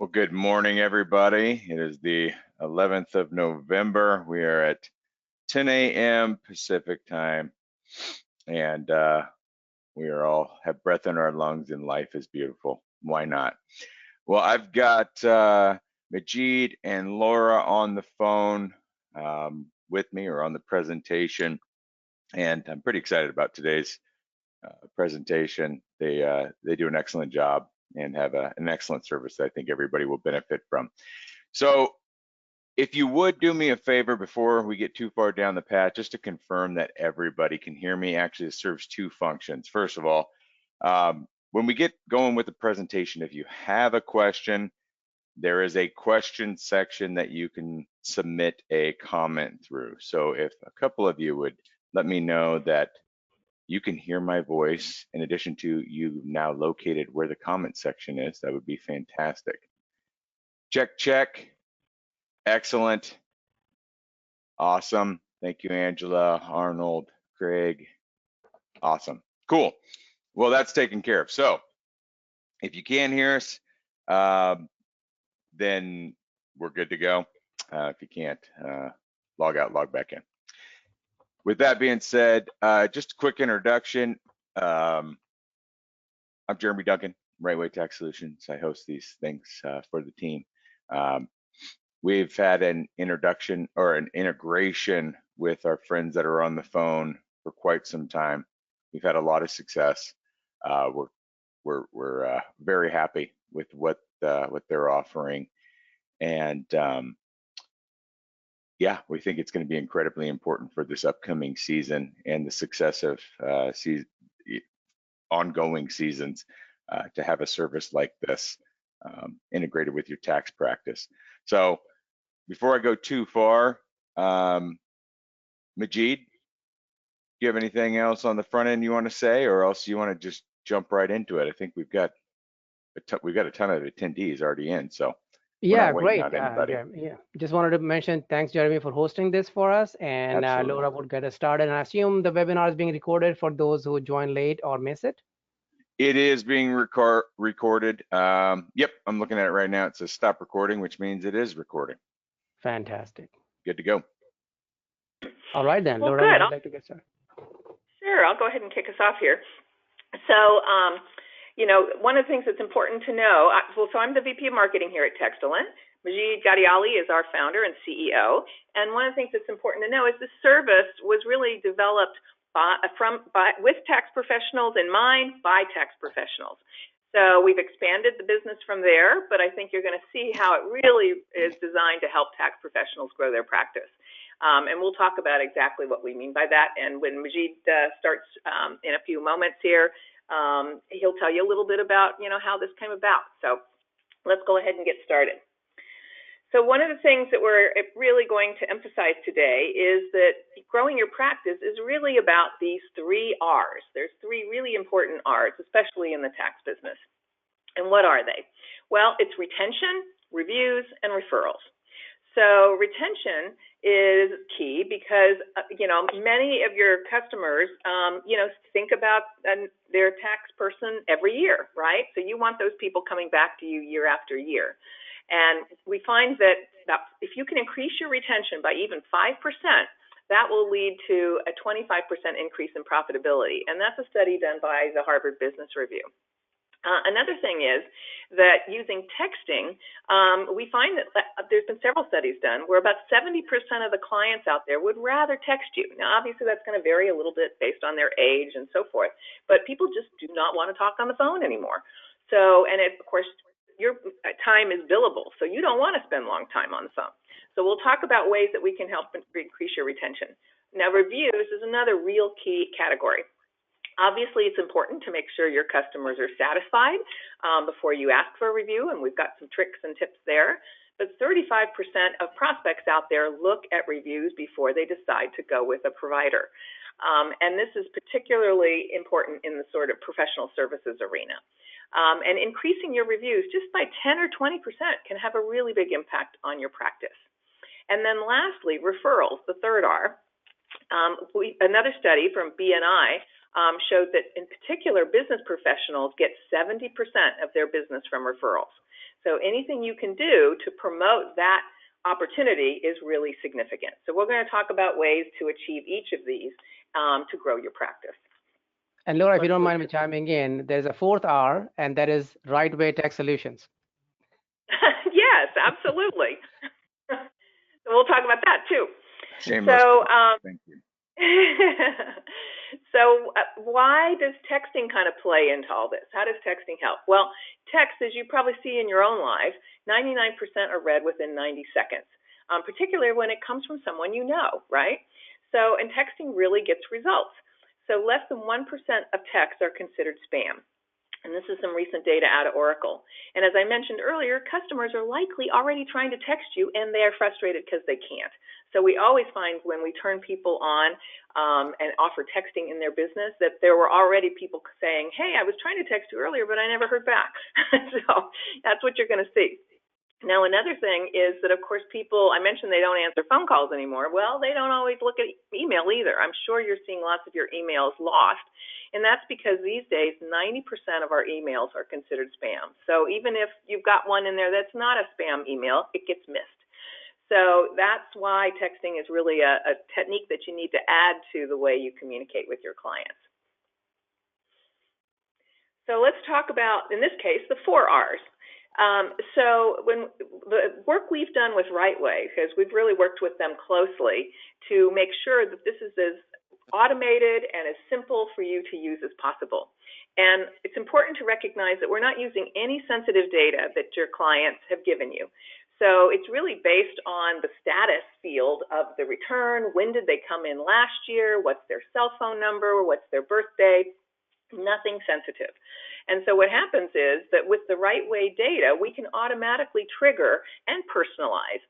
Well, good morning, everybody. It is the 11th of November. We are at 10 a.m. Pacific time, and we are all have breath in our lungs, and life is beautiful. Why not? Well, I've got Majid and Laura on the phone with me, or on the presentation, and I'm pretty excited about today's presentation. They do an excellent job and have an excellent service that I think everybody will benefit from. So if you would do me a favor before we get too far down the path, just to confirm that everybody can hear me. Actually, it serves two functions. First of all, when we get going with the presentation, if you have a question, there is a question section that you can submit a comment through. So if a couple of you would let me know that you can hear my voice, in addition to you now located where the comment section is, that would be fantastic. Check, check. Excellent. Awesome. Thank you, Angela, Arnold, Craig. Awesome. Cool. Well, that's taken care of. So if you can hear us, then we're good to go. If you can't, log out, log back in. With that being said, just a quick introduction. I'm Jeremy Duncan, Right Way Tax Solutions. I host these things for the team. We've had an introduction or an integration with our friends that are on the phone for quite some time. We've had a lot of success. We're very happy with what they're offering, and yeah, we think it's going to be incredibly important for this upcoming season and the success of ongoing seasons to have a service like this integrated with your tax practice. So before I go too far, Majid, do you have anything else on the front end you want to say, or else you want to just jump right into it? I think we've got a ton of attendees already in, so we're Yeah, not waiting great. on anybody. Yeah, just wanted to mention thanks, Jeremy, for hosting this for us. And Laura would get us started. And I assume the webinar is being recorded for those who join late or miss it. It is being recorded. Yep, I'm looking at it right now. It says stop recording, which means it is recording. Fantastic. Good to go. All right then, well, Laura, good. would you like to get started? Sure, I'll go ahead and kick us off here. So, one of the things that's important to know, so I'm the VP of Marketing here at Textellent. Majid Gadiali is our founder and CEO. And one of the things that's important to know is this service was really developed with tax professionals in mind by tax professionals. So we've expanded the business from there, but I think you're going to see how it really is designed to help tax professionals grow their practice. And we'll talk about exactly what we mean by that. And when Majid starts in a few moments here, he'll tell you a little bit about, how this came about. So let's go ahead and get started. So one of the things that we're really going to emphasize today is that growing your practice is really about these 3 R's. There's 3 really important R's, especially in the tax business. And what are they? Well, it's retention, reviews, and referrals. So retention is key because, many of your customers, think about their tax person every year, right? So you want those people coming back to you year after year. And we find that if you can increase your retention by even 5%, that will lead to a 25% increase in profitability. And that's a study done by the Harvard Business Review. Another thing is that using texting, we find that there's been several studies done where about 70% of the clients out there would rather text you. Now, obviously, that's going to vary a little bit based on their age and so forth, but people just do not want to talk on the phone anymore. So, and of course, your time is billable, so you don't want to spend a long time on the phone. So we'll talk about ways that we can help increase your retention. Now, reviews is another real key category. Obviously, it's important to make sure your customers are satisfied before you ask for a review, and we've got some tricks and tips there. But 35% of prospects out there look at reviews before they decide to go with a provider. And this is particularly important in the sort of professional services arena. And increasing your reviews just by 10 or 20% can have a really big impact on your practice. And then lastly, referrals, the 3rd R. Another study from BNI showed that in particular business professionals get 70% of their business from referrals. So anything you can do to promote that opportunity is really significant. So we're going to talk about ways to achieve each of these to grow your practice. And Laura, if you don't mind me chiming in, there's a fourth R, and that is right way tax solutions. Yes, absolutely. We'll talk about that too. Shameless. So, thank you. So why does texting kind of play into all this? How does texting help? Well, text, as you probably see in your own life, 99% are read within 90 seconds, particularly when it comes from someone you know, right? So, and texting really gets results. So less than 1% of texts are considered spam. And this is some recent data out of Oracle. And as I mentioned earlier, customers are likely already trying to text you, and they are frustrated because they can't. So we always find when we turn people on and offer texting in their business that there were already people saying, hey, I was trying to text you earlier, but I never heard back. So that's what you're going to see. Now, another thing is that, of course, people, I mentioned they don't answer phone calls anymore. Well, they don't always look at email either. I'm sure you're seeing lots of your emails lost. And that's because these days, 90% of our emails are considered spam. So even if you've got one in there that's not a spam email, it gets missed. So that's why texting is really a technique that you need to add to the way you communicate with your clients. So let's talk about, in this case, the 4 R's. So when the work we've done with Rightway, because we've really worked with them closely to make sure that this is as automated and as simple for you to use as possible. And it's important to recognize that we're not using any sensitive data that your clients have given you. So it's really based on the status field of the return. When did they come in last year? What's their cell phone number? What's their birthday? Nothing sensitive. And so what happens is that with the Rightway data, we can automatically trigger and personalize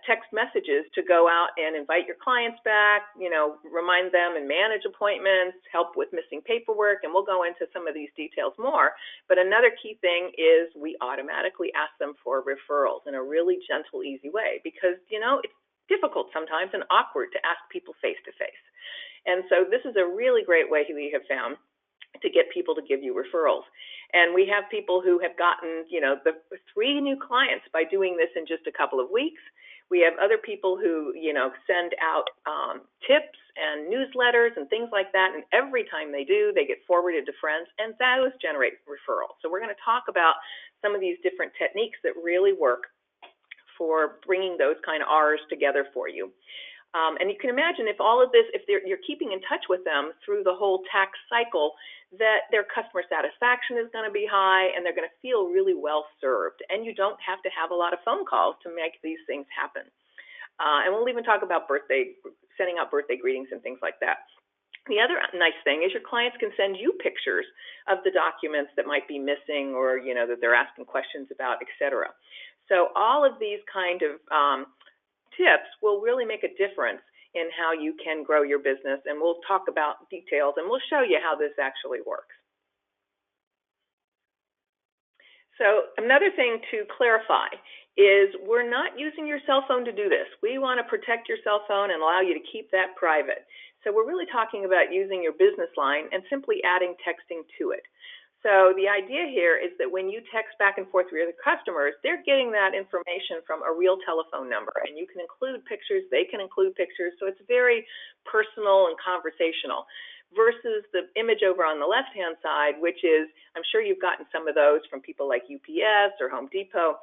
text messages to go out and invite your clients back, remind them and manage appointments, help with missing paperwork, and we'll go into some of these details more. But another key thing is we automatically ask them for referrals in a really gentle, easy way because, it's difficult sometimes and awkward to ask people face-to-face. And so this is a really great way we have found to get people to give you referrals. And we have people who have gotten, the 3 new clients by doing this in just a couple of weeks. We have other people who, send out tips and newsletters and things like that. And every time they do, they get forwarded to friends, and those generate referrals. So we're going to talk about some of these different techniques that really work for bringing those kind of R's together for you. And you can imagine if all of this, if you're keeping in touch with them through the whole tax cycle, that their customer satisfaction is going to be high and they're going to feel really well served. And you don't have to have a lot of phone calls to make these things happen. And we'll even talk about sending out birthday greetings and things like that. The other nice thing is your clients can send you pictures of the documents that might be missing or, that they're asking questions about, et cetera. So all of these kind of tips will really make a difference in how you can grow your business, and we'll talk about details and we'll show you how this actually works. So another thing to clarify is we're not using your cell phone to do this. We want to protect your cell phone and allow you to keep that private. So we're really talking about using your business line and simply adding texting to it. So the idea here is that when you text back and forth with your customers, they're getting that information from a real telephone number, and you can include pictures, they can include pictures, so it's very personal and conversational versus the image over on the left-hand side, which is, I'm sure you've gotten some of those from people like UPS or Home Depot,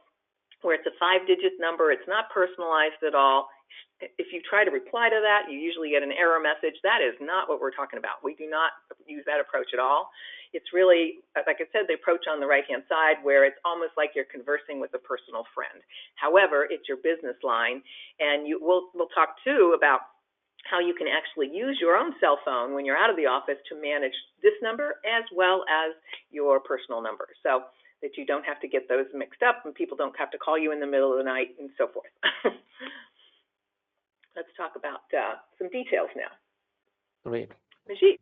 where it's a 5-digit number, it's not personalized at all. If you try to reply to that, you usually get an error message. That is not what we're talking about. We do not use that approach at all. It's really, like I said, the approach on the right-hand side where it's almost like you're conversing with a personal friend. However, it's your business line, and we'll talk too about how you can actually use your own cell phone when you're out of the office to manage this number as well as your personal number, so that you don't have to get those mixed up and people don't have to call you in the middle of the night and so forth. Let's talk about some details now. Great. Majid.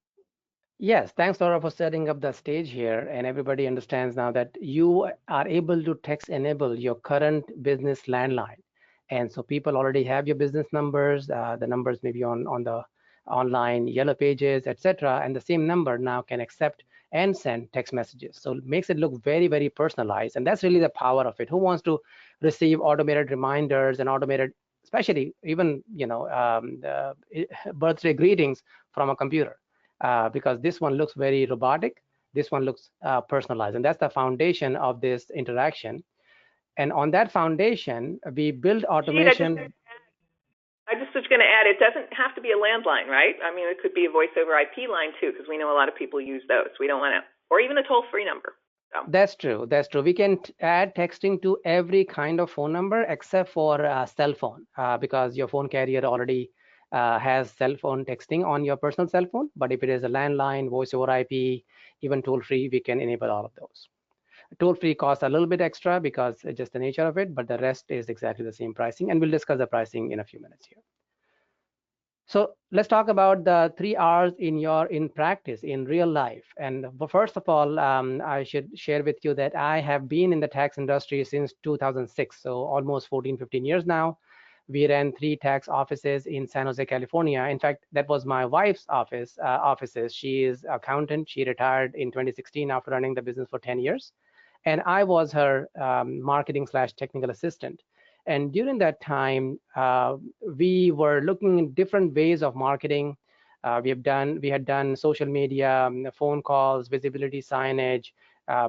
Yes, thanks, Laura, for setting up the stage here. And everybody understands now that you are able to text enable your current business landline. And so people already have your business numbers. The numbers may be on the online, Yellow Pages, etc. And the same number now can accept and send text messages. So it makes it look very, very personalized. And that's really the power of it. Who wants to receive automated reminders and automated, especially even, birthday greetings from a computer? Because this one looks very robotic. This one looks personalized. And that's the foundation of this interaction. And on that foundation, we build automation. I just was going to add, it doesn't have to be a landline, right? I mean, it could be a voice over IP line too, because we know a lot of people use those. We don't want to, or even a toll-free number. So. That's true. That's true. We can add texting to every kind of phone number except for cell phone, because your phone carrier already has cell phone texting on your personal cell phone. But if it is a landline, voice over IP, even toll-free, we can enable all of those. Toll-free costs a little bit extra because it's just the nature of it, but the rest is exactly the same pricing. And we'll discuss the pricing in a few minutes here. So let's talk about the 3 R's in practice, in real life. And first of all, I should share with you that I have been in the tax industry since 2006, so almost 14, 15 years now. We ran 3 tax offices in San Jose, California. In fact, that was my wife's offices. She is accountant. She retired in 2016 after running the business for 10 years. And I was her marketing/technical assistant. And during that time, we were looking at different ways of marketing. We had done social media, phone calls, visibility signage,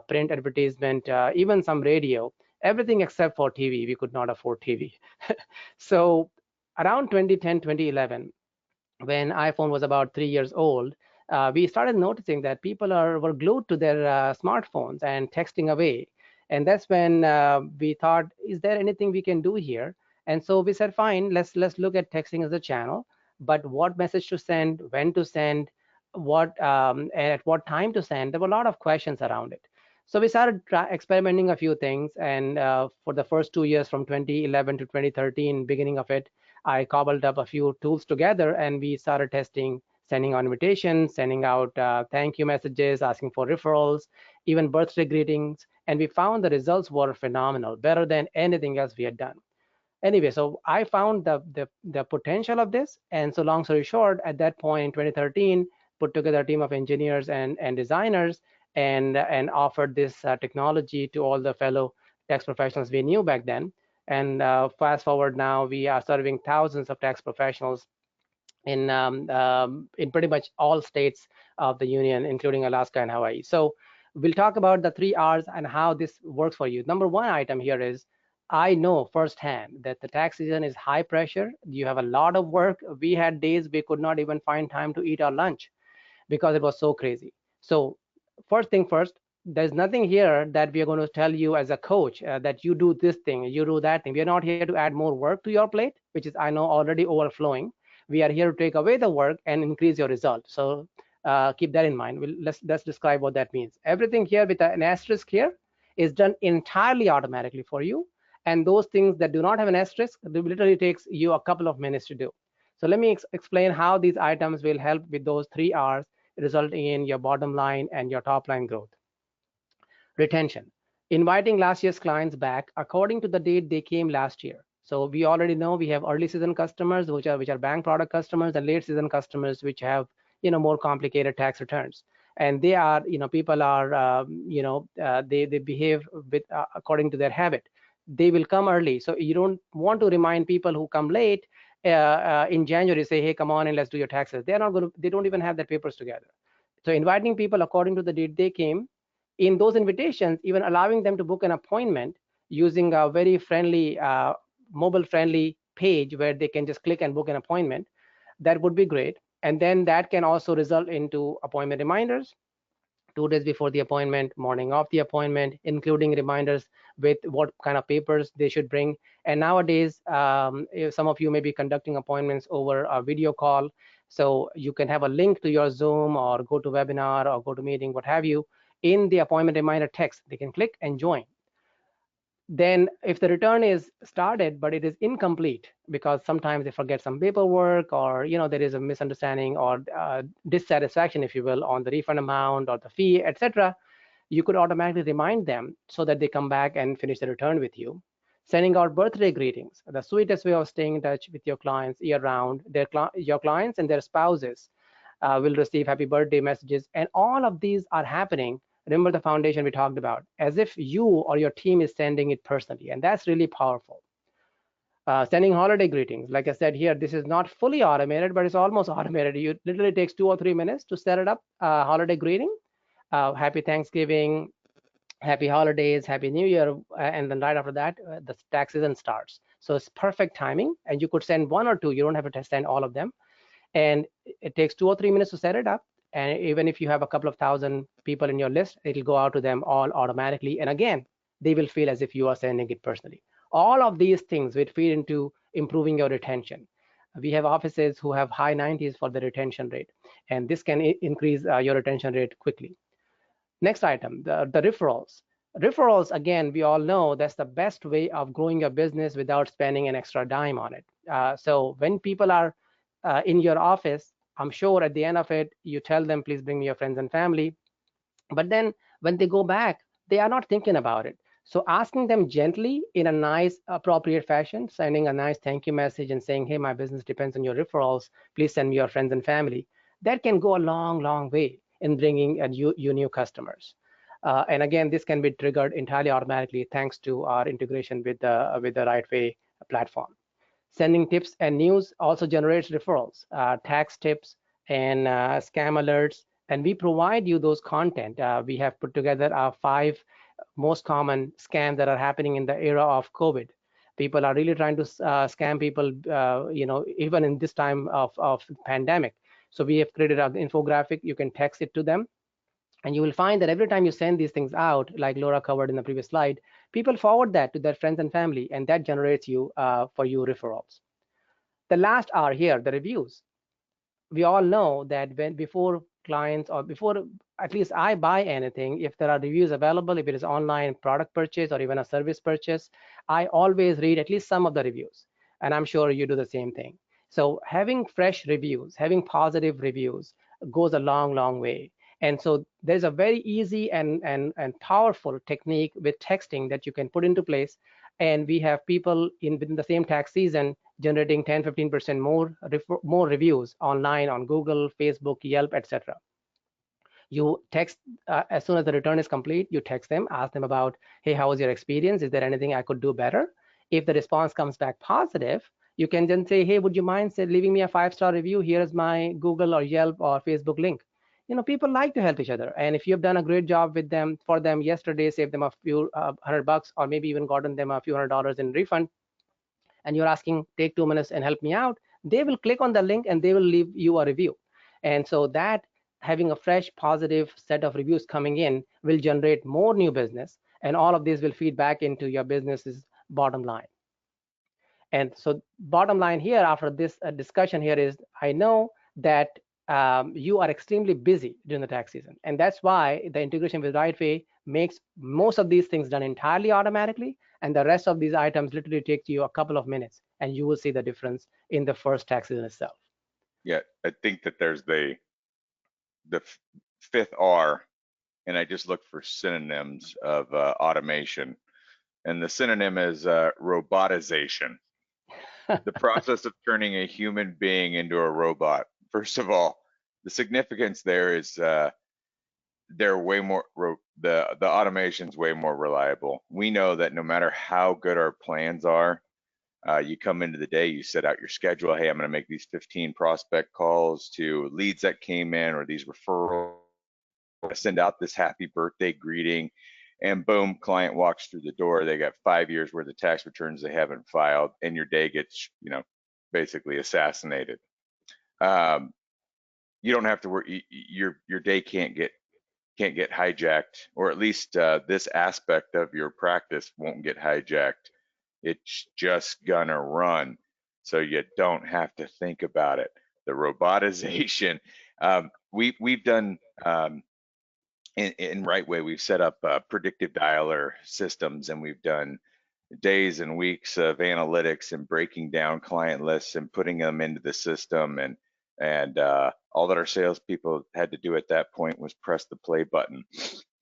print advertisement, even some radio, everything except for TV. We could not afford TV. So around 2010, 2011, when iPhone was about 3 years old, we started noticing that people were glued to their smartphones and texting away. And that's when we thought, is there anything we can do here? And so we said, fine, let's look at texting as a channel, but what message to send, when to send, and at what time to send. There were a lot of questions around it. So we started experimenting a few things. And for the first 2 years, from 2011 to 2013, beginning of it, I cobbled up a few tools together, and we started testing, sending out invitations, sending out thank you messages, asking for referrals, even birthday greetings. And we found the results were phenomenal, better than anything else we had done. Anyway, so I found the potential of this. And so long story short, at that point in 2013, put together a team of engineers and designers and offered this technology to all the fellow tax professionals we knew back then. And fast forward now, we are serving thousands of tax professionals in pretty much all states of the union, including Alaska and Hawaii. So we'll talk about the 3 R's and how this works for you. Number one item here is, I know firsthand that the tax season is high pressure. You have a lot of work. We had days we could not even find time to eat our lunch because it was so crazy. So first thing first, there's nothing here that we are going to tell you as a coach that you do this thing, you do that thing. We are not here to add more work to your plate, which is, I know, already overflowing. We are here to take away the work and increase your result. So keep that in mind. Let's describe what that means. Everything here with an asterisk here is done entirely automatically for you. And those things that do not have an asterisk, it literally takes you a couple of minutes to do. So let me explain how these items will help with those 3 R's, resulting in your bottom line and your top line growth. Retention, inviting last year's clients back according to the date they came last year. So we already know we have early season customers, which are bank product customers, and late season customers, which have more complicated tax returns. And they are, people are, they behave with according to their habit. They will come early. So you don't want to remind people who come late in January, say, hey, come on and let's do your taxes. They're not going to, they don't even have their papers together. So inviting people according to the date they came, in those invitations, even allowing them to book an appointment using a very friendly, mobile-friendly page where they can just click and book an appointment, that would be great. And then that can also result into appointment reminders 2 days before the appointment, morning of the appointment, including reminders with what kind of papers they should bring. And nowadays, some of you may be conducting appointments over a video call. So you can have a link to your Zoom or go to webinar or go to meeting, what have you, in the appointment reminder text. They can click and join. Then if the return is started, but it is incomplete because sometimes they forget some paperwork, or there is a misunderstanding or dissatisfaction, if you will, on the refund amount or the fee, etc., you could automatically remind them so that they come back and finish the return with you. Sending out birthday greetings, the sweetest way of staying in touch with your clients year round. Your clients and their spouses will receive happy birthday messages, and all of these are happening. Remember the foundation we talked about, as if you or your team is sending it personally, and that's really powerful. Sending holiday greetings, like I said here, this is not fully automated, but it's almost automated. You literally takes 2 or 3 minutes to set it up. Holiday greeting, happy Thanksgiving, happy holidays, happy New Year, and then right after that, the tax season starts. So it's perfect timing, and you could send one or two. You don't have to send all of them, and it takes 2 or 3 minutes to set it up. And even if you have a couple of thousand people in your list, it'll go out to them all automatically. And again, they will feel as if you are sending it personally. All of these things will feed into improving your retention. We have offices who have high 90s for the retention rate, and this can increase your retention rate quickly. Next item, the referrals. Referrals, again, we all know that's the best way of growing your business without spending an extra dime on it. So when people are in your office, I'm sure at the end of it, you tell them, please bring me your friends and family. But then when they go back, they are not thinking about it. So asking them gently in a nice, appropriate fashion, sending a nice thank you message and saying, hey, my business depends on your referrals. Please send me your friends and family. That can go a long, long way in bringing you new customers. And again, this can be triggered entirely automatically thanks to our integration with the RightWay platform. Sending tips and news also generates referrals, tax tips and scam alerts, and we provide you those content. We have put together our 5 most common scams that are happening in the era of COVID. People are really trying to scam people, even in this time of pandemic. So we have created an infographic. You can text it to them, and you will find that every time you send these things out, like Laura covered in the previous slide, people forward that to their friends and family, and that generates for you referrals. The last are here, the reviews. We all know that before clients, or before at least I buy anything, if there are reviews available, if it is online product purchase or even a service purchase, I always read at least some of the reviews, and I'm sure you do the same thing. So having fresh reviews, having positive reviews goes a long, long way. And so there's a very easy and powerful technique with texting that you can put into place. And we have people within the same tax season generating 10-15% more reviews online on Google, Facebook, Yelp, etc. You text as soon as the return is complete, you text them, ask them about, hey, how was your experience? Is there anything I could do better? If the response comes back positive, you can then say, hey, would you mind leaving me a 5-star review? Here's my Google or Yelp or Facebook link. People like to help each other, and if you've done a great job with them for them yesterday, saved them a few $100, or maybe even gotten them a few $100 in refund, and you're asking, take 2 minutes and help me out, they will click on the link and they will leave you a review. And so that having a fresh positive set of reviews coming in will generate more new business, and all of this will feed back into your business's bottom line. And so bottom line here after this discussion here is, I know that you are extremely busy during the tax season, and that's why the integration with RightWay makes most of these things done entirely automatically, and the rest of these items literally take you a couple of minutes, and you will see the difference in the first tax season itself. Yeah, I think that there's the fifth R, and I just look for synonyms of automation, and the synonym is robotization. The process of turning a human being into a robot. First of all, the significance there is they're way more the automation's way more reliable. We know that no matter how good our plans are, you come into the day, you set out your schedule. Hey, I'm going to make these 15 prospect calls to leads that came in, or these referrals. Send out this happy birthday greeting, and boom, client walks through the door. They got 5 years worth of tax returns they haven't filed, and your day gets, basically assassinated. You don't have to worry. Your day can't get hijacked, or at least this aspect of your practice won't get hijacked. It's just gonna run, so you don't have to think about it. The robotization, we've done in RightWay, we've set up predictive dialer systems, and we've done days and weeks of analytics and breaking down client lists and putting them into the system, and all that our salespeople had to do at that point was press the play button,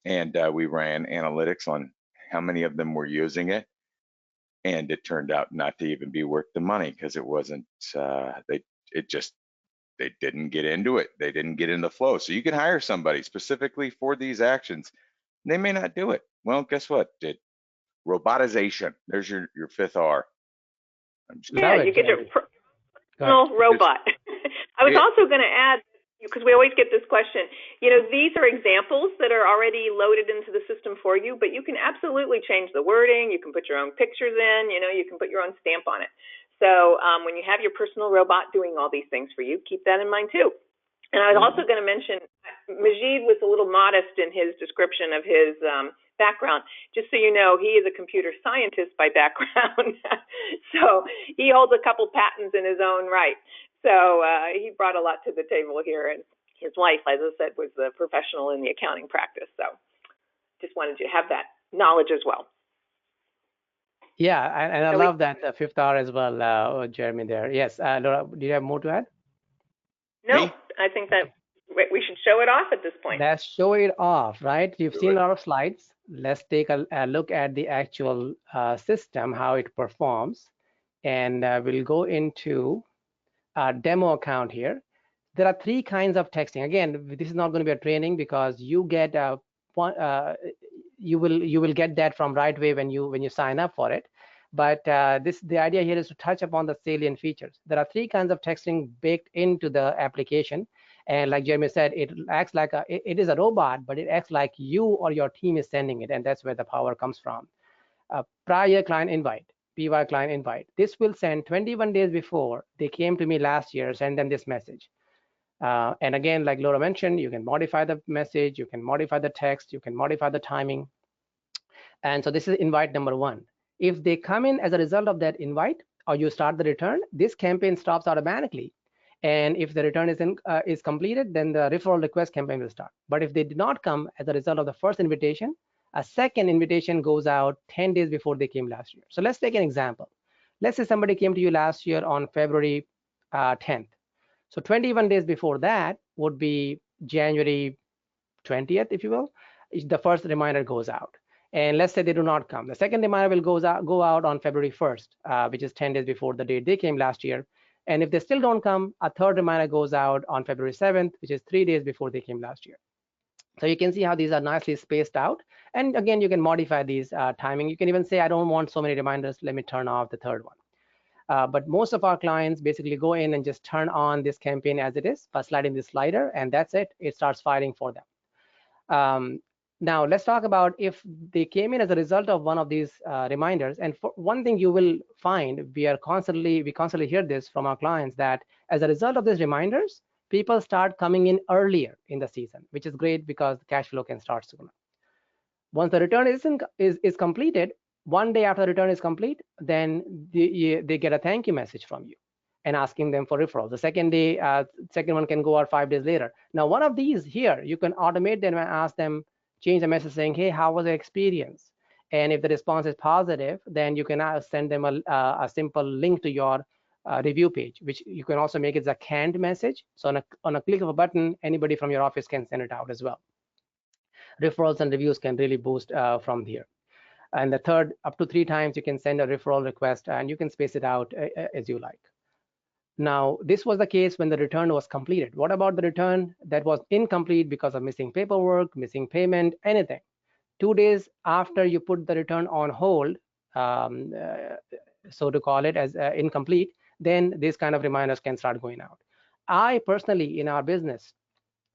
and we ran analytics on how many of them were using it. and it turned out not to even be worth the money because it wasn't. They didn't get into it. They didn't get in the flow. So you can hire somebody specifically for these actions. They may not do it. Well, guess what? Robotization. There's your fifth R. Yeah, you get your personal robot. I was also going to add, because we always get this question, these are examples that are already loaded into the system for you, but you can absolutely change the wording. You can put your own pictures in, you can put your own stamp on it. So when you have your personal robot doing all these things for you, keep that in mind too. And I was also going to mention, Majid was a little modest in his description of his background. Just so you know, he is a computer scientist by background. So he holds a couple patents in his own right. So he brought a lot to the table here. And his wife, as I said, was a professional in the accounting practice. So just wanted you to have that knowledge as well. Yeah, and I love that fifth R as well, Jeremy there. Yes, Laura, do you have more to add? No, I think that we should show it off at this point. Let's show it off, right? You've seen a lot of slides. Let's take a look at the actual system, how it performs. And we'll go into our demo account here. There are three kinds of texting. Again, this is not going to be a training because you get you will get that from right away when you sign up for it. But the idea here is to touch upon the salient features. There are three kinds of texting baked into the application. And like Jeremy said, it acts like it is a robot, but it acts like you or your team is sending it. And that's where the power comes from. Prior client invite, PY client invite. This will send 21 days before they came to me last year, send them this message. And again, like Laura mentioned, you can modify the message, you can modify the text, you can modify the timing. And so this is invite number one. If they come in as a result of that invite, or you start the return, this campaign stops automatically. And if the return is completed, then the referral request campaign will start. But if they did not come as a result of the first invitation, a second invitation goes out 10 days before they came last year. So let's take an example. Let's say somebody came to you last year on February 10th. So 21 days before that would be January 20th, if you will. The first reminder goes out. And let's say they do not come. The second reminder will go out on February 1st, which is 10 days before the date they came last year. And if they still don't come, a third reminder goes out on February 7th, which is 3 days before they came last year. So you can see how these are nicely spaced out. And again, you can modify these timing. You can even say, I don't want so many reminders. Let me turn off the third one. But most of our clients basically go in and just turn on this campaign as it is by sliding this slider, and that's it. It starts firing for them. Now, let's talk about if they came in as a result of one of these reminders. And for one thing you will find, we constantly hear this from our clients, that as a result of these reminders, people start coming in earlier in the season, which is great because the cash flow can start sooner. Once the return is completed, one day after the return is complete, then they get a thank you message from you and asking them for referrals. The second day, second one can go out 5 days later. Now, one of these here, you can automate them and ask them, change the message saying, hey, how was the experience? And if the response is positive, then you can send them a simple link to your review page, which you can also make it as a canned message. So on a click of a button, anybody from your office can send it out as well. Referrals and reviews can really boost from here. And the third, up to 3 times, you can send a referral request and you can space it out as you like. Now, this was the case when the return was completed. What about the return that was incomplete because of missing paperwork, missing payment, anything? 2 days after you put the return on hold, so to call it as incomplete, then these kind of reminders can start going out. I personally, in our business,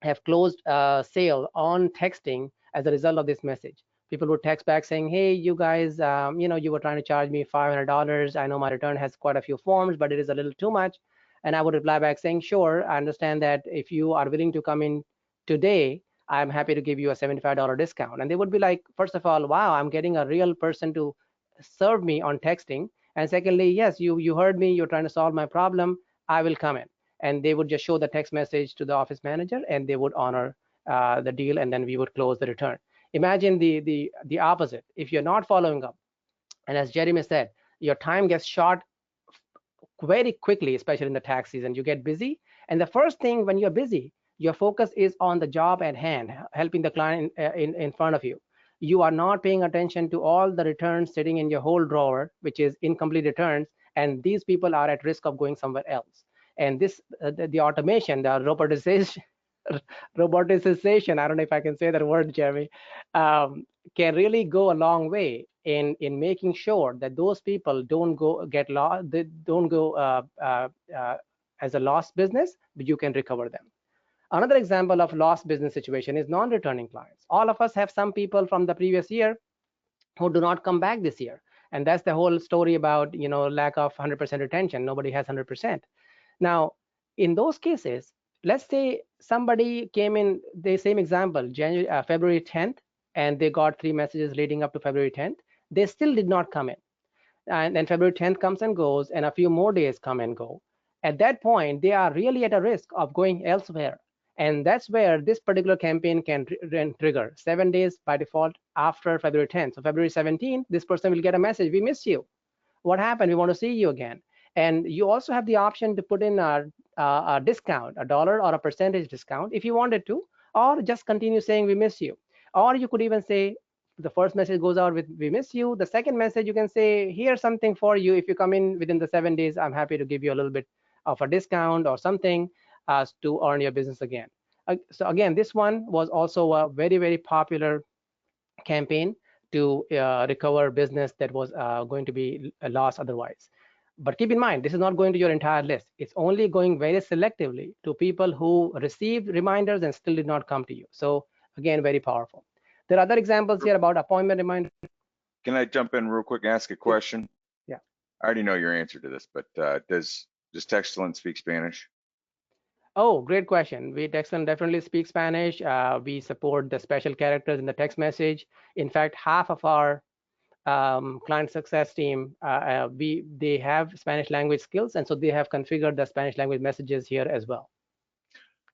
have closed a sale on texting as a result of this message. People would text back saying, hey, you guys, you were trying to charge me $500. I know my return has quite a few forms, but it is a little too much. And I would reply back saying, sure, I understand that if you are willing to come in today, I'm happy to give you a $75 discount. And they would be like, first of all, wow, I'm getting a real person to serve me on texting. And secondly, yes, you heard me, you're trying to solve my problem, I will come in. And they would just show the text message to the office manager and they would honor the deal, and then we would close the return. Imagine the opposite. If you're not following up, and as Jeremy said, your time gets short very quickly, especially in the tax season. You get busy, and the first thing when you're busy, your focus is on the job at hand, helping the client in front of you. you are not paying attention to all the returns sitting in your whole drawer, which is incomplete returns, and these people are at risk of going somewhere else. And this, the automation, the robotization, roboticization, I don't know if I can say that word, Jeremy, can really go a long way in making sure that those people don't go get lost, they don't go as a lost business, but you can recover them. Another example of lost business situation is non-returning clients. All of us have some people from the previous year who do not come back this year, and that's the whole story about lack of 100% retention. Nobody has 100%. Now, in those cases, let's say somebody came in the same example, February 10th, and they got 3 messages leading up to February 10th. They still did not come in. And then February 10th comes and goes, and a few more days come and go. At that point, they are really at a risk of going elsewhere. And that's where this particular campaign can trigger 7 days by default after February 10th. So February 17th, this person will get a message, we miss you. What happened? We want to see you again. And you also have the option to put in a discount, a dollar or a percentage discount if you wanted to, or just continue saying we miss you. Or you could even say, the first message goes out with we miss you. The second message, you can say, here's something for you. If you come in within the 7 days, I'm happy to give you a little bit of a discount or something to earn your business again. So again, this one was also a very, very popular campaign to recover business that was going to be lost otherwise. But keep in mind, this is not going to your entire list. It's only going very selectively to people who received reminders and still did not come to you. So again, very powerful. There are other examples here about appointment reminders. Can I jump in real quick and ask a question? Yeah. I already know your answer to this, but does Textellent speak Spanish? Oh, great question. We Textellent definitely speak Spanish. We support the special characters in the text message. In fact, half of our client success team, they have Spanish language skills, and so they have configured the Spanish language messages here as well.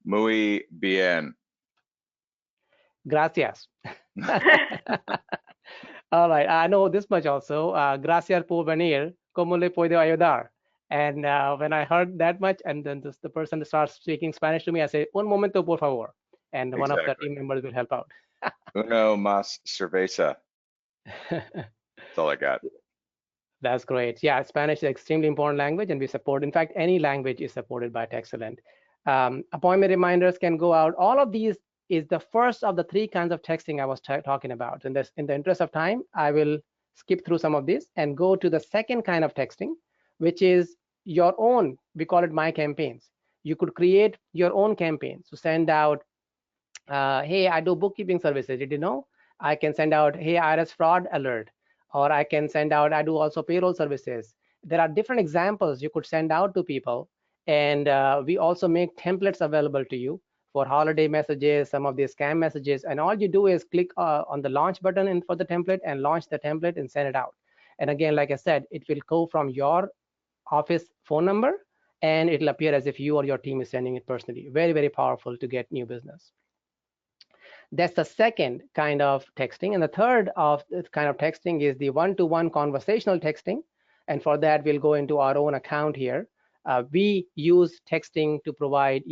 Muy bien. Gracias. All right, I know this much also. Gracias por venir. ¿Cómo le puedo ayudar? And when I heard that much, and then the person starts speaking Spanish to me, I say, un momento, por favor. And Exactly. One of the team members will help out. Uno más cerveza. That's all I got. That's great. Yeah, Spanish is an extremely important language, and we support, in fact, any language is supported by Textellent. Appointment reminders can go out. All of these is the first of the 3 kinds of texting I was talking about. And in the interest of time, I will skip through some of these and go to the second kind of texting, which is your own. We call it My Campaigns. You could create your own campaigns to send out, hey, I do bookkeeping services. Did you know? I can send out, hey, IRS fraud alert. Or I can send out, I do also payroll services. There are different examples you could send out to people. And we also make templates available to you for holiday messages, some of these scam messages. And all you do is click on the launch button for the template and launch the template and send it out. And again, like I said, it will go from your office phone number, and it'll appear as if you or your team is sending it personally. Very, very powerful to get new business. That's the second kind of texting. And the third kind of texting is the one-to-one conversational texting. And for that, we'll go into our own account here. We use texting to provide,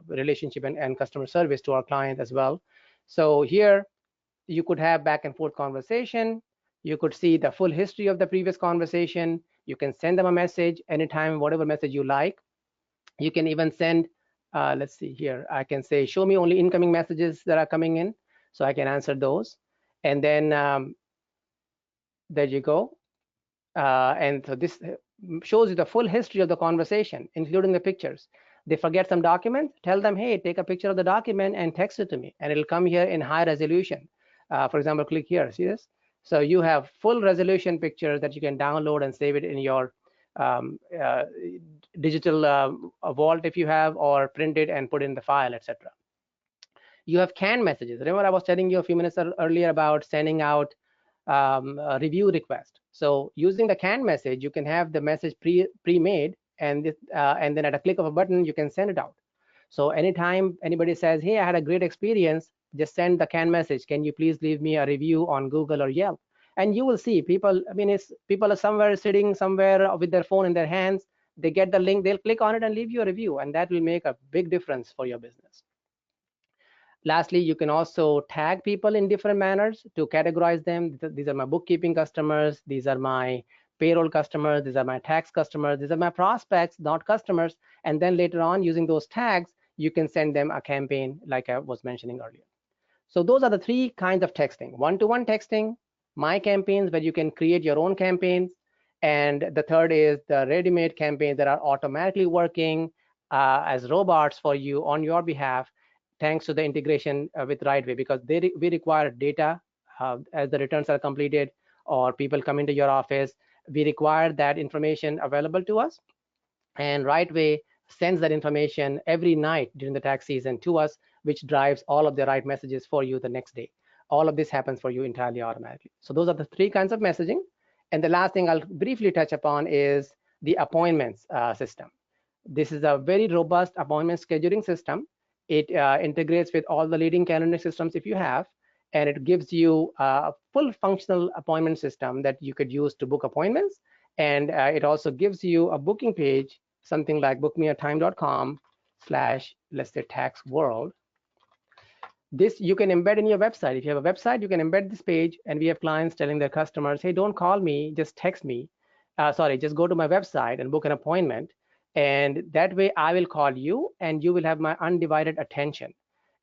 relationship and customer service to our client as well. So here, you could have back and forth conversation. You could see the full history of the previous conversation. You can send them a message anytime, whatever message you like. You can even send, let's see here, I can say, show me only incoming messages that are coming in, so I can answer those. And then there you go. And so this shows you the full history of the conversation, including the pictures. They forget some document, tell them, hey, take a picture of the document and text it to me, and it'll come here in high resolution. For example, click here, see this? So you have full resolution pictures that you can download and save it in your digital vault if you have, or print it and put it in the file, etc. You have canned messages. Remember I was telling you a few minutes earlier about sending out a review request. So using the canned message, you can have the message pre-made, and then at a click of a button, you can send it out. So anytime anybody says, hey, I had a great experience, just send the canned message. Can you please leave me a review on Google or Yelp? And you will see people, people are sitting somewhere with their phone in their hands. They get the link, they'll click on it and leave you a review, and that will make a big difference for your business. Lastly, you can also tag people in different manners to categorize them. These are my bookkeeping customers. These are my payroll customers. These are my tax customers. These are my prospects, not customers. And then later on, using those tags, you can send them a campaign like I was mentioning earlier. So those are the three kinds of texting: one-to-one texting, my campaigns, where you can create your own campaigns. And the third is the ready-made campaigns that are automatically working as robots for you on your behalf, thanks to the integration with Rightway, because we require data as the returns are completed or people come into your office. We require that information available to us, and Rightway sends that information every night during the tax season to us, which drives all of the right messages for you the next day. All of this happens for you entirely automatically. So those are the three kinds of messaging. And the last thing I'll briefly touch upon is the appointments system. This is a very robust appointment scheduling system. It integrates with all the leading calendar systems if you have, and it gives you a full functional appointment system that you could use to book appointments. And it also gives you a booking page, something like bookmeatime.com/ let's say tax world. This you can embed in your website. If you have a website, you can embed this page, and we have clients telling their customers, hey, don't call me, just text me. Just go to my website and book an appointment. And that way I will call you and you will have my undivided attention.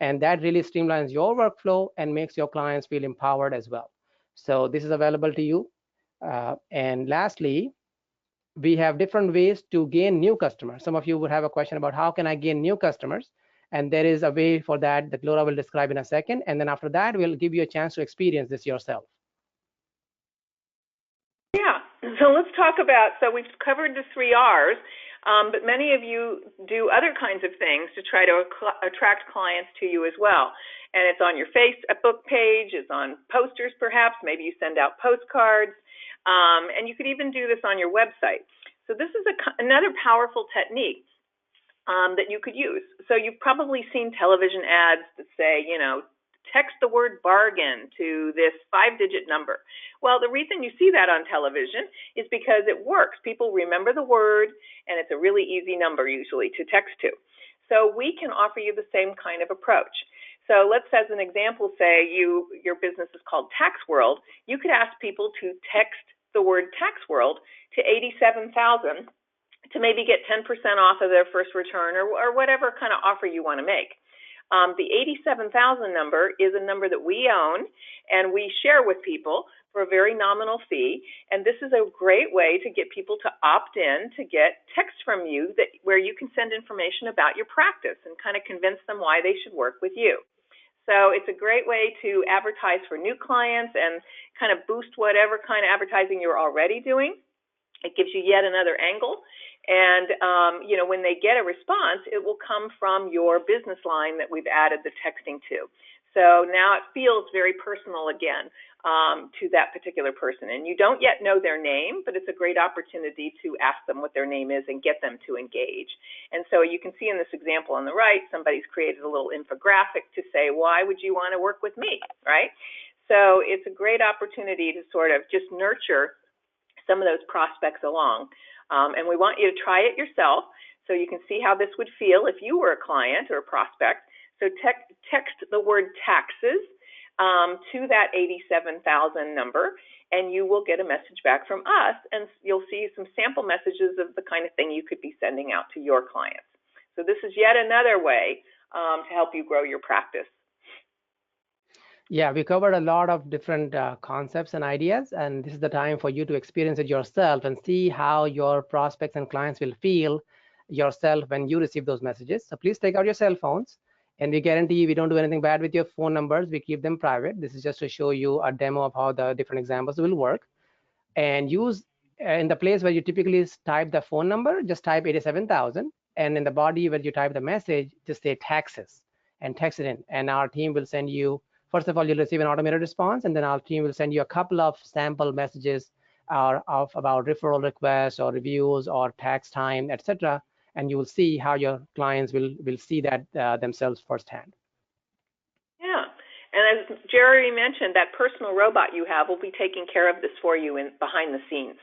And that really streamlines your workflow and makes your clients feel empowered as well. So this is available to you. And lastly, we have different ways to gain new customers. Some of you would have a question about how can I gain new customers? And there is a way for that that Laura will describe in a second. And then after that, we'll give you a chance to experience this yourself. Yeah, so let's talk about, so we've covered the 3 R's, but many of you do other kinds of things to try to attract clients to you as well. And it's on your Facebook page, it's on posters perhaps, maybe you send out postcards, and you could even do this on your website. So this is another powerful technique that you could use. So you've probably seen television ads that say, you know, text the word bargain to this 5-digit number. Well, the reason you see that on television is because it works. People remember the word, and it's a really easy number usually to text to. So we can offer you the same kind of approach. So let's, as an example, say your business is called Tax World. You could ask people to text the word Tax World to 87,000 to maybe get 10% off of their first return, or whatever kind of offer you want to make. The 87,000 number is a number that we own and we share with people for a very nominal fee. And this is a great way to get people to opt in to get text from you where you can send information about your practice and kind of convince them why they should work with you. So it's a great way to advertise for new clients and kind of boost whatever kind of advertising you're already doing. It gives you yet another angle. And, you know, when they get a response, it will come from your business line that we've added the texting to. So now it feels very personal again to that particular person. And you don't yet know their name, but it's a great opportunity to ask them what their name is and get them to engage. And so you can see in this example on the right, somebody's created a little infographic to say, why would you want to work with me, right? So it's a great opportunity to sort of just nurture some of those prospects along. And we want you to try it yourself so you can see how this would feel if you were a client or a prospect. So text the word taxes to that 87,000 number, and you will get a message back from us, and you'll see some sample messages of the kind of thing you could be sending out to your clients. So this is yet another way to help you grow your practice. Yeah, we covered a lot of different concepts and ideas, and this is the time for you to experience it yourself and see how your prospects and clients will feel yourself when you receive those messages. So please take out your cell phones, and we guarantee we don't do anything bad with your phone numbers. We keep them private. This is just to show you a demo of how the different examples will work. And use in the place where you typically type the phone number, just type 87,000, and in the body where you type the message, just say taxes and text it in, and our team will send you. First of all, you'll receive an automated response, and then our team will send you a couple of sample messages about referral requests or reviews or tax time, etc. And you will see how your clients will see that themselves firsthand. Yeah, and as Jerry mentioned, that personal robot you have will be taking care of this for you behind the scenes.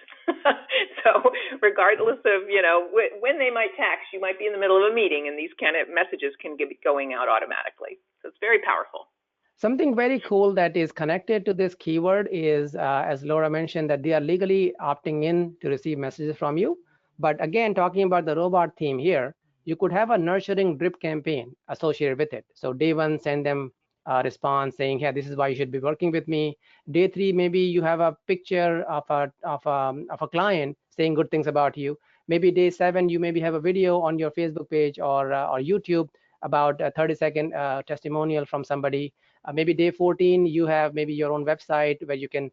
So regardless of, you know, when they might tax, you might be in the middle of a meeting, and these kind of messages can get going out automatically. So it's very powerful. Something very cool that is connected to this keyword is, as Laura mentioned, that they are legally opting in to receive messages from you. But again, talking about the robot theme here, you could have a nurturing drip campaign associated with it. So day one, send them a response saying, "Hey, this is why you should be working with me." Day three, maybe you have a picture of a client saying good things about you. Maybe day seven, you maybe have a video on your Facebook page or YouTube about a 30-second testimonial from somebody. Maybe day 14, you have maybe your own website where you can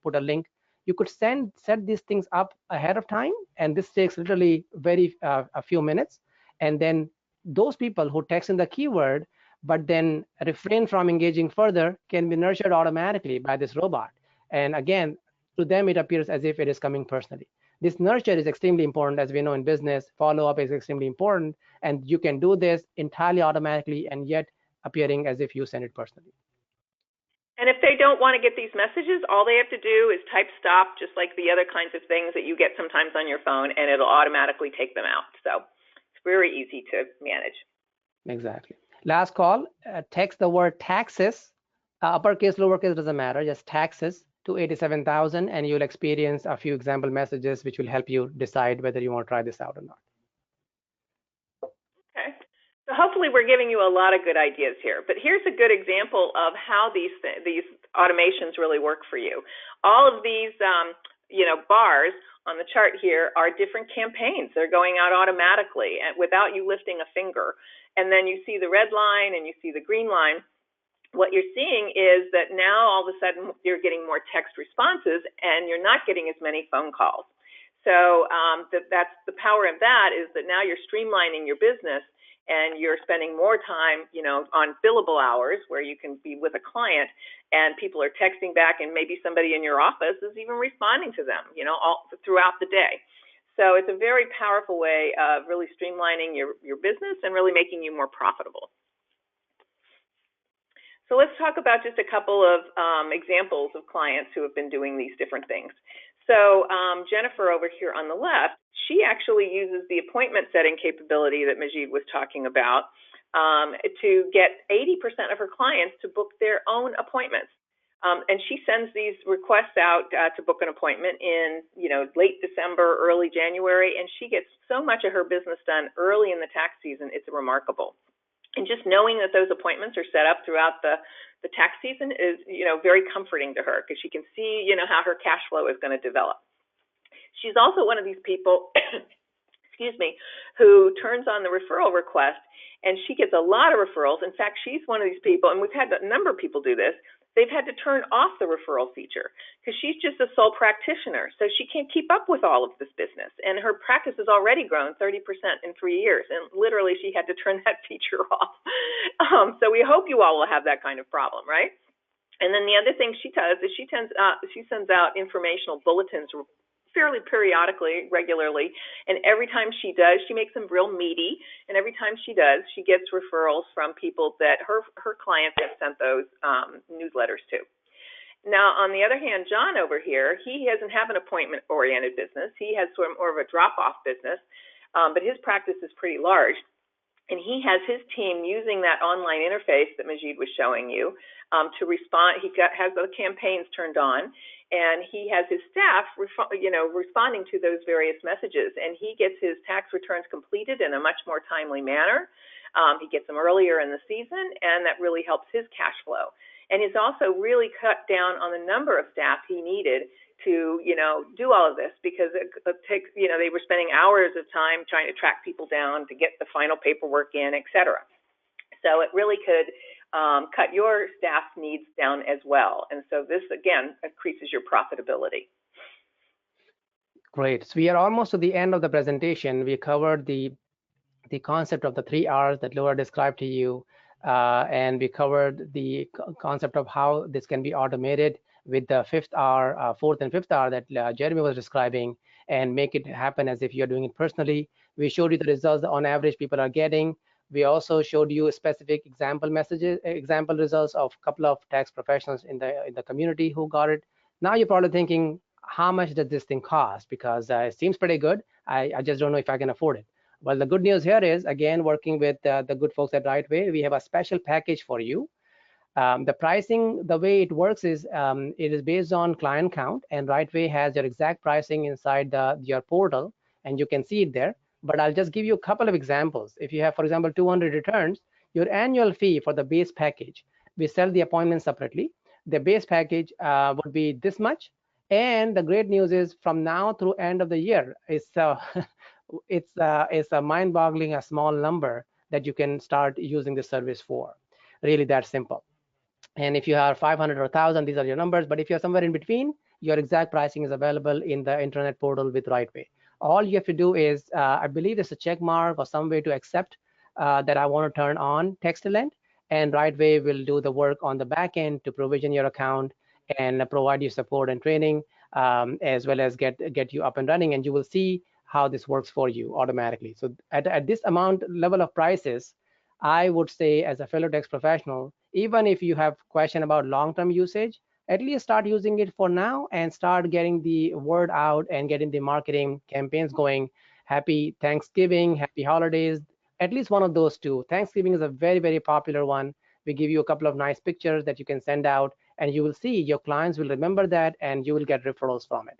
put a link. You could set these things up ahead of time, and this takes literally a few minutes. And then those people who text in the keyword but then refrain from engaging further can be nurtured automatically by this robot. And again, to them, it appears as if it is coming personally. This nurture is extremely important, as we know in business. Follow-up is extremely important, and you can do this entirely automatically and yet appearing as if you send it personally. And if they don't want to get these messages, all they have to do is type stop, just like the other kinds of things that you get sometimes on your phone, and it'll automatically take them out. So it's very easy to manage. Exactly. Last call, text the word taxes, uppercase, lowercase, doesn't matter, just taxes to 87,000, and you'll experience a few example messages which will help you decide whether you want to try this out or not. Okay. So hopefully we're giving you a lot of good ideas here, but here's a good example of how these automations really work for you. All of these bars on the chart here are different campaigns. They're going out automatically and without you lifting a finger. And then you see the red line and you see the green line. What you're seeing is that now all of a sudden you're getting more text responses and you're not getting as many phone calls. So that's the power of that, is that now you're streamlining your business and you're spending more time, on billable hours where you can be with a client and people are texting back, and maybe somebody in your office is even responding to them, all throughout the day. So it's a very powerful way of really streamlining your business and really making you more profitable. So let's talk about just a couple of examples of clients who have been doing these different things. So Jennifer over here on the left, she actually uses the appointment setting capability that Majid was talking about to get 80% of her clients to book their own appointments. And she sends these requests out to book an appointment in, late December, early January, and she gets so much of her business done early in the tax season. It's remarkable. And just knowing that those appointments are set up throughout the tax season is, very comforting to her, because she can see, how her cash flow is going to develop. She's also one of these people, excuse me, who turns on the referral request, and she gets a lot of referrals. In fact, she's one of these people, and we've had a number of people do this. They've had to turn off the referral feature because she's just a sole practitioner. So she can't keep up with all of this business. And her practice has already grown 30% in 3 years. And literally, she had to turn that feature off. So we hope you all will have that kind of problem, right? And then the other thing she does is she sends out informational bulletins fairly periodically, regularly, and every time she does, she makes them real meaty, and every time she does, she gets referrals from people that her clients have sent those newsletters to. Now, on the other hand, John over here, he doesn't have an appointment-oriented business. He has sort of more of a drop-off business, but his practice is pretty large. And he has his team using that online interface that Majid was showing you to respond. He has the campaigns turned on, and he has his staff, responding to those various messages. And he gets his tax returns completed in a much more timely manner. He gets them earlier in the season, and that really helps his cash flow. And he's also really cut down on the number of staff he needed to, do all of this, because it takes, they were spending hours of time trying to track people down to get the final paperwork in, et cetera. So it really could cut your staff needs down as well. And so this, again, increases your profitability. Great. So we are almost to the end of the presentation. We covered the concept of the 3 R's that Laura described to you, and we covered the concept of how this can be automated with the 5th R, 4th and 5th R that Jeremy was describing, and make it happen as if you're doing it personally. We showed you the results that on average people are getting. We also showed you specific example results of a couple of tax professionals in the community who got it. Now you're probably thinking, how much does this thing cost? Because it seems pretty good. I just don't know if I can afford it. Well, the good news here is, again, working with the good folks at Rightway, we have a special package for you. The pricing, the way it works is it is based on client count, and Rightway has your exact pricing inside your portal, and you can see it there. But I'll just give you a couple of examples. If you have, for example, 200 returns, your annual fee for the base package, we sell the appointment separately. The base package would be this much. And the great news is from now through end of the year, it's a mind-boggling a small number that you can start using the service for. Really that simple. And if you have 500 or 1,000, these are your numbers. But if you're somewhere in between, your exact pricing is available in the internet portal with Rightway. All you have to do is, I believe there's a check mark or some way to accept that I want to turn on Textellent, and Rightway will do the work on the back end to provision your account and provide you support and training, as well as get you up and running. And you will see how this works for you automatically. So at this amount level of prices, I would say, as a fellow tax professional, even if you have question about long-term usage, at least start using it for now and start getting the word out and getting the marketing campaigns going. Happy Thanksgiving, happy holidays, at least one of those two. Thanksgiving is a very, very popular one. We give you a couple of nice pictures that you can send out, and you will see your clients will remember that, and you will get referrals from it.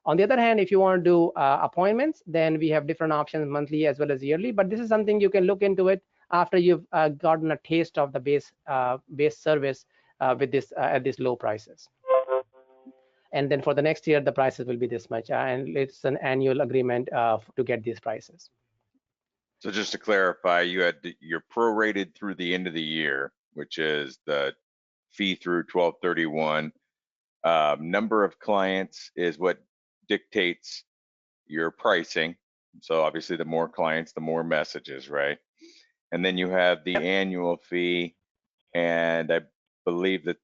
On the other hand, if you want to do appointments, then we have different options, monthly as well as yearly. But this is something you can look into it after you've gotten a taste of the base service with this at these low prices. And then for the next year, the prices will be this much, and it's an annual agreement to get these prices. So just to clarify, you're prorated through the end of the year, which is the fee through 12/31. Number of clients is what dictates your pricing. So obviously, the more clients, the more messages, right? And then you have the annual fee, and I believe that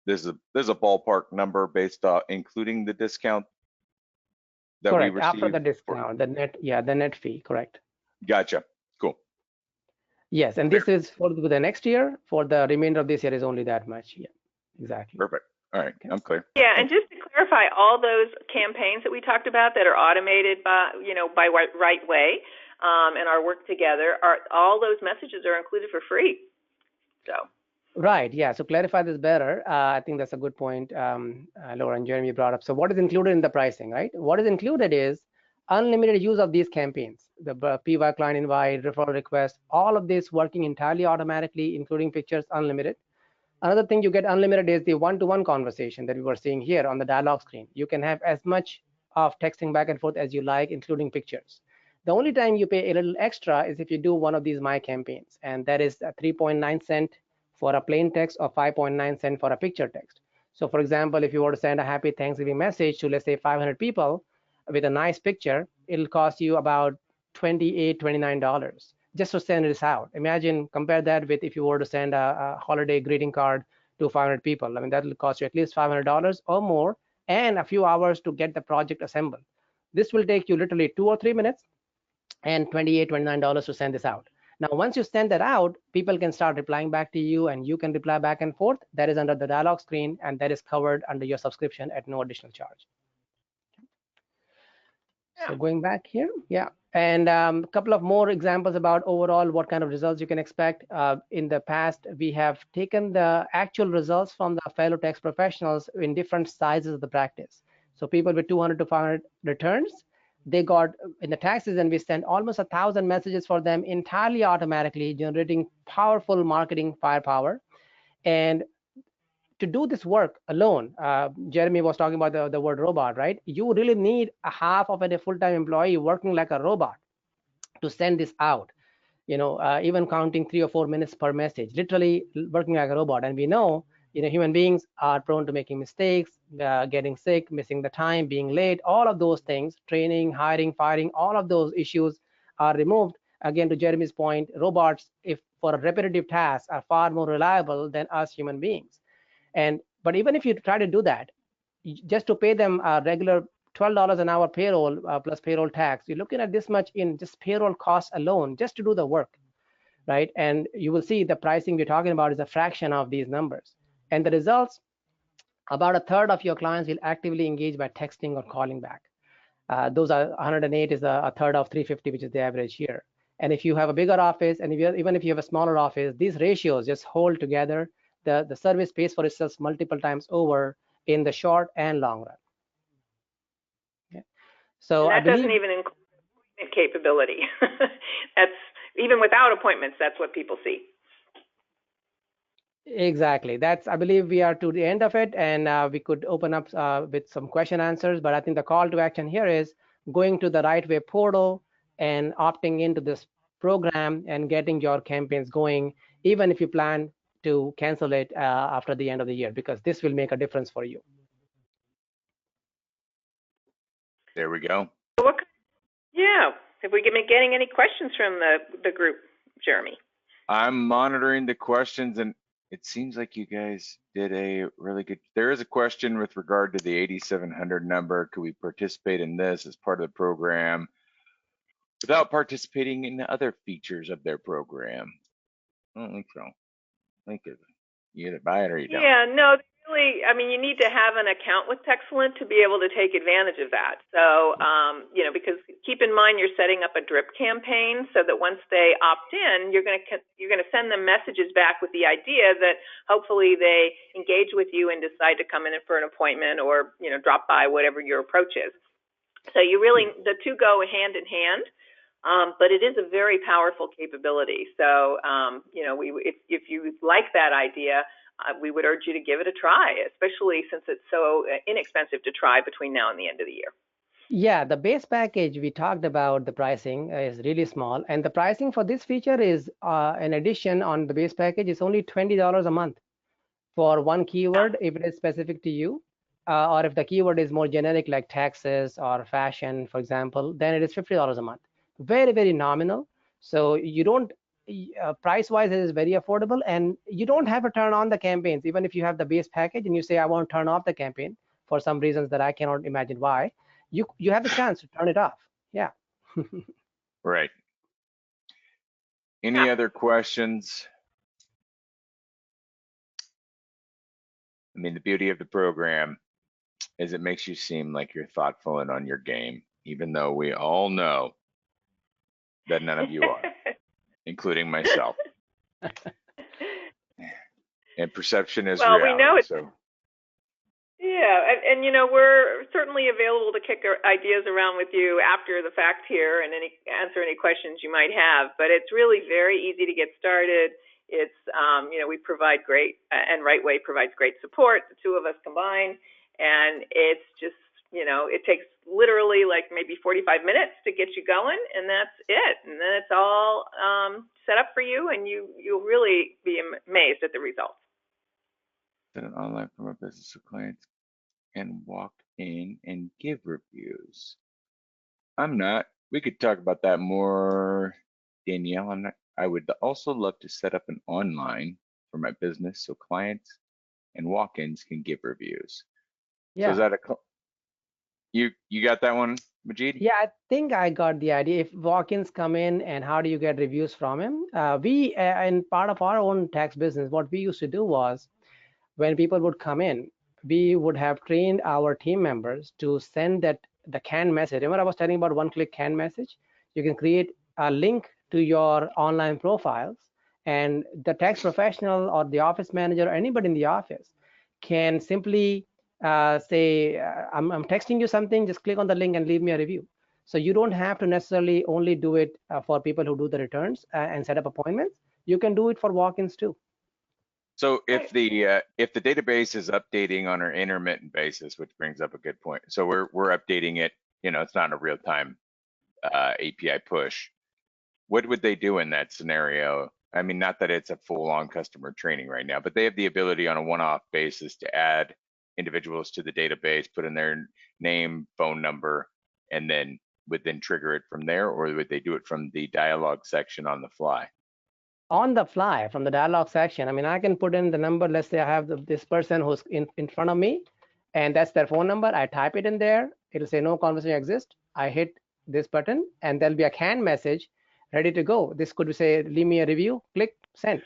there's a ballpark number based on including the discount that correct. we receive. After the discount, the net fee, correct. Gotcha. Cool. Yes, and this is for the next year. For the remainder of this year is only that much. Yeah, exactly. Perfect. All right, I'm clear. Yeah, and just to clarify, all those campaigns that we talked about that are automated by Rightway and our work together, all those messages are included for free. So. Right. Yeah. So clarify this better. I think that's a good point, Laura and Jeremy brought up. So what is included in the pricing, right? What is included is unlimited use of these campaigns, the PY client invite, referral request, all of this working entirely automatically, including pictures, unlimited. Another thing you get unlimited is the one-to-one conversation that we were seeing here on the dialog screen. You can have as much of texting back and forth as you like, including pictures. The only time you pay a little extra is if you do one of these My campaigns, and that is 3.9 cent for a plain text or 5.9 cent for a picture text. So for example, if you were to send a happy Thanksgiving message to, let's say, 500 people with a nice picture, it'll cost you about $28, $29 just to send this out. Imagine, compare that with if you were to send a holiday greeting card to 500 people. I mean, that will cost you at least $500 or more and a few hours to get the project assembled. This will take you literally 2 or 3 minutes and $28, $29 to send this out. Now, once you send that out, people can start replying back to you, and you can reply back and forth. That is under the dialog screen, and that is covered under your subscription at no additional charge. So going back here, yeah. And a couple of more examples about overall what kind of results you can expect. In the past, we have taken the actual results from the fellow tax professionals in different sizes of the practice. So people with 200 to 500 returns, they got in the taxes, and we sent almost 1,000 messages for them entirely automatically, generating powerful marketing firepower. And to do this work alone, Jeremy was talking about the word robot, right? You really need a half of a full-time employee working like a robot to send this out, even counting 3 or 4 minutes per message, literally working like a robot. And we know, human beings are prone to making mistakes, getting sick, missing the time, being late, all of those things, training, hiring, firing, all of those issues are removed. Again, to Jeremy's point, robots, if for a repetitive task, are far more reliable than us human beings. But even if you try to do that, just to pay them a regular $12 an hour payroll plus payroll tax, you're looking at this much in just payroll costs alone, just to do the work, right? And you will see the pricing we're talking about is a fraction of these numbers. And the results, about a third of your clients will actively engage by texting or calling back. Those are 108 is a third of 350, which is the average here. And if you have a bigger office, and even if you have a smaller office, these ratios just hold together. The service pays for itself multiple times over in the short and long run. Okay. So and that I believe doesn't even include capability. That's even without appointments. That's what people see. exactly. I believe we are to the end of it, and we could open up with some question answers. But I think the call to action here is going to the Right Way portal and opting into this program and getting your campaigns going, even if you plan to cancel it after the end of the year, because this will make a difference for you. There we go. Yeah. Have we been getting any questions from the group, Jeremy? I'm monitoring the questions, and it seems like you guys did a really good. There is a question with regard to the 8700 number. Could we participate in this as part of the program without participating in the other features of their program? I don't think so. I think you either buy it or you don't. Yeah, no, really, I mean, you need to have an account with Textellent to be able to take advantage of that. So, because keep in mind you're setting up a drip campaign so that once they opt in, you're going to send them messages back with the idea that hopefully they engage with you and decide to come in for an appointment or, drop by, whatever your approach is. So the two go hand in hand. But it is a very powerful capability. So, if you like that idea, we would urge you to give it a try, especially since it's so inexpensive to try between now and the end of the year. Yeah, the base package we talked about, the pricing is really small, and the pricing for this feature is an addition on the base package is only $20 a month for one keyword if it is specific to you, or if the keyword is more generic like taxes or fashion, for example, then it is $50 a month. Very, very nominal. So you don't, price-wise, it is very affordable, and you don't have to turn on the campaigns. Even if you have the base package and you say, I want to turn off the campaign for some reasons that I cannot imagine why, you have the chance to turn it off. Yeah. Right. Any other questions? I mean, the beauty of the program is it makes you seem like you're thoughtful and on your game, even though we all know that none of you are, including myself. And perception is reality. We know it. So. Yeah, and we're certainly available to kick our ideas around with you after the fact here and answer any questions you might have. But it's really very easy to get started. It's we provide great, and Right Way provides great support. The two of us combined, and it's just it takes literally like maybe 45 minutes to get you going, and that's it. And then it's all set up for you, and you'll really be amazed at the results. An online from a business to clients and walk in and give reviews. I'm not. We could talk about that more, Danielle. I'm not. I would also love to set up an online for my business so clients and walk-ins can give reviews. Yeah. So is that you got that one, Majid? Yeah, I think I got the idea. If walk-ins come in and how do you get reviews from him? We, in part of our own tax business, what we used to do was when people would come in, we would have trained our team members to send the canned message. Remember I was telling about one-click canned message? You can create a link to your online profiles, and the tax professional or the office manager or anybody in the office can simply say, I'm texting you something, just click on the link and leave me a review. So you don't have to necessarily only do it for people who do the returns and set up appointments. You can do it for walk-ins too. So if the database is updating on an intermittent basis, which brings up a good point. So we're updating it. It's not a real-time API push. What would they do in that scenario? I mean, not that it's a full-on customer training right now, but they have the ability on a one-off basis to add individuals to the database, put in their name, phone number, and then would then trigger it from there, or would they do it from the dialogue section on the fly? On the fly from the dialogue section. I mean, I can put in the number. Let's say I have this person who's in front of me, and that's their phone number. I type it in there. It'll say no conversation exists. I hit this button, and there'll be a canned message ready to go. This could say, leave me a review. Click send.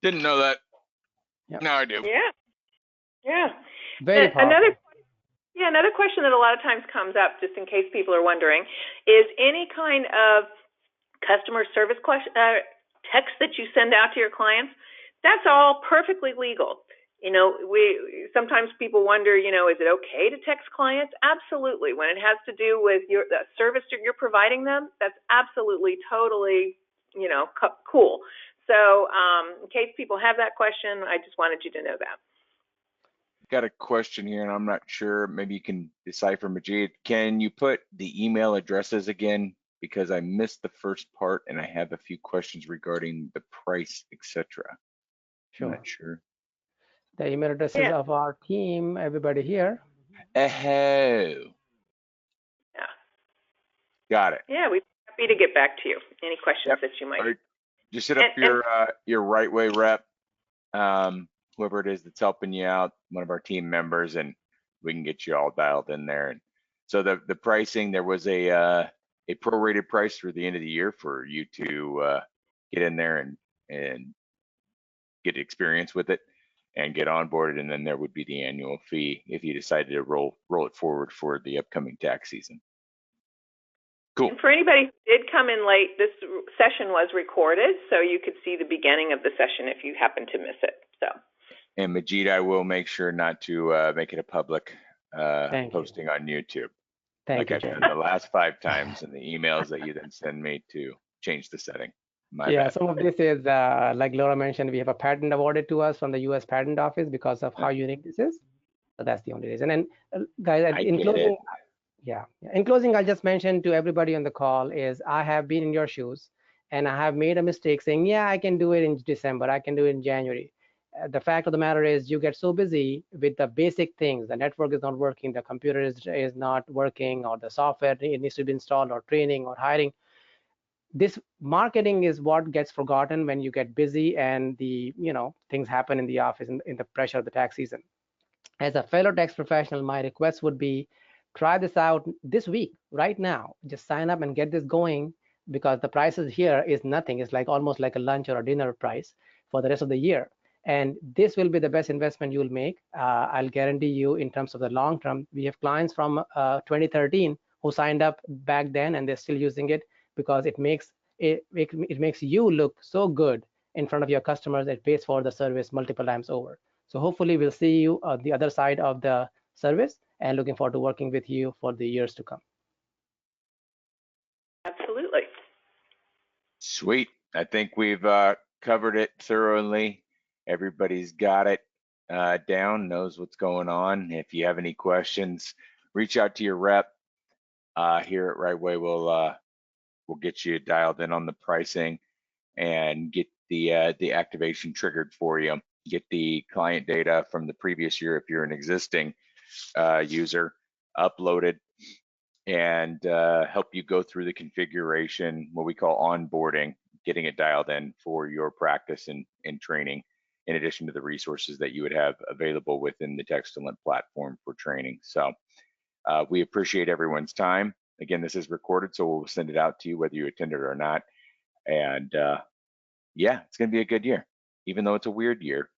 Didn't know that. Yep. Now I do. Yeah. Very powerful. another question that a lot of times comes up, just in case people are wondering, is any kind of customer service text that you send out to your clients, that's all perfectly legal. We sometimes people wonder, is it okay to text clients? Absolutely. When it has to do with the service that you're providing them, that's absolutely, totally, cool. So in case people have that question, I just wanted you to know that. Got a question here, and I'm not sure. Maybe you can decipher, Majid. Can you put the email addresses again? Because I missed the first part, and I have a few questions regarding the price, etc. Sure. Not sure. The email addresses of our team, everybody here. Oh. Yeah. Got it. Yeah, we'd be happy to get back to you. Any questions that you might. Right. Just hit up your right way rep, whoever it is that's helping you out, one of our team members, and we can get you all dialed in there. And so the pricing, there was a prorated price through the end of the year for you to get in there and get experience with it and get onboarded, and then there would be the annual fee if you decided to roll it forward for the upcoming tax season. Cool. And for anybody who did come in late, this session was recorded, so you could see the beginning of the session if you happen to miss it. So. And Majid, I will make sure not to make it a public posting on YouTube. Thank you, I've Jay. done the last 5 times in the emails that you then send me to change the setting. My bad. Some of this is, like Laura mentioned, we have a patent awarded to us from the U.S. Patent Office because of how unique this is. So that's the only reason. And guys, in closing, I'll just mention to everybody on the call is I have been in your shoes and I have made a mistake saying, yeah, I can do it in December, I can do it in January. The fact of the matter is you get so busy with the basic things, the network is not working, the computer is not working, or the software it needs to be installed, or training or hiring. This marketing is what gets forgotten when you get busy and the things happen in the office in the pressure of the tax season. As a fellow tax professional, my request would be try this out this week, right now. Just sign up and get this going, because the prices here is nothing. It's like almost like a lunch or a dinner price for the rest of the year. And this will be the best investment you'll make. I'll guarantee you in terms of the long term. We have clients from 2013 who signed up back then and they're still using it because it makes you look so good in front of your customers. It pays for the service multiple times over. So hopefully we'll see you on the other side of the service, and looking forward to working with you for the years to come. Absolutely. Sweet. I think we've covered it thoroughly. Everybody's got it down, knows what's going on. If you have any questions, reach out to your rep here at Right Way. We'll get you dialed in on the pricing and get the activation triggered for you. Get the client data from the previous year if you're an existing user uploaded, and help you go through the configuration, what we call onboarding, getting it dialed in for your practice and training, in addition to the resources that you would have available within the Textellent platform for training. So we appreciate everyone's time. Again, this is recorded, so we'll send it out to you whether you attended or not. And yeah, it's going to be a good year. Even though it's a weird year,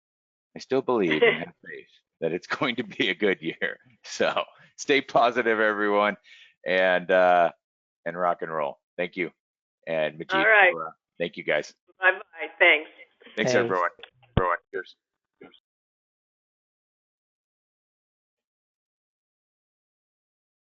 I still believe and have faith that it's going to be a good year. So stay positive, everyone, and rock and roll. Thank you. And Majid, all right. thank you, guys. Bye-bye. Thanks. Thanks, everyone.